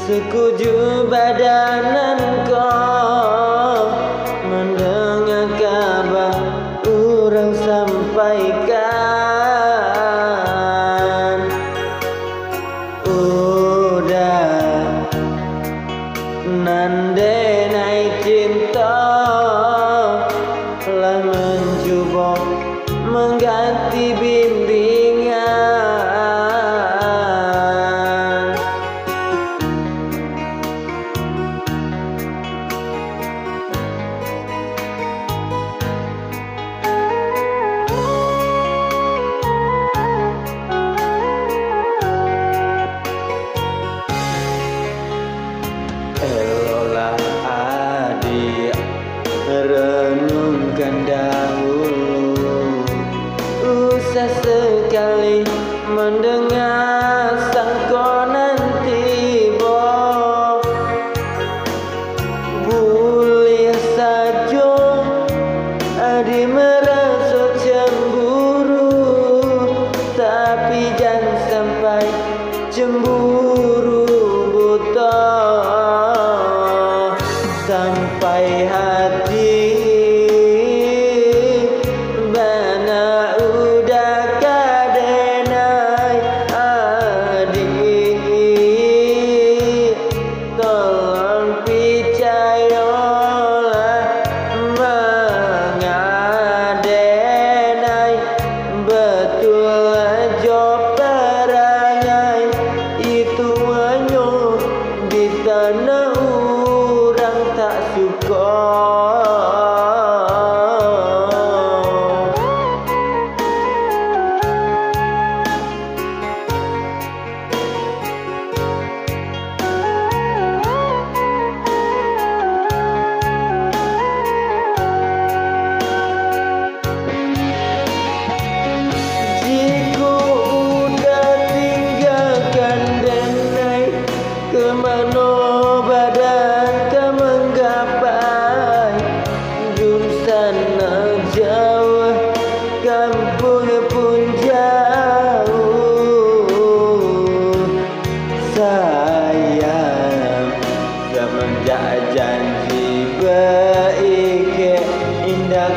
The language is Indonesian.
Sekujur badanan kau mendengar kabar orang sampaikan. Udah nande naik cinta telah mencoba mengganti bimbingan. Elolah adik renungkan dahulu, usah sekali mendengar sangkonan tiba. Boleh saja adik merasa cemburu, tapi jangan sampai cemburu buta sampai hati bana udah kadenai. Adik tolong percayalah mengadenai betul aja perangai itu hanya di tanah orang tak suka. Jika udah tinggalkan denai, kemana badan kau menggapai? Jurusan jauh, kampung pun jauh. Sayang semenjak janji baik indah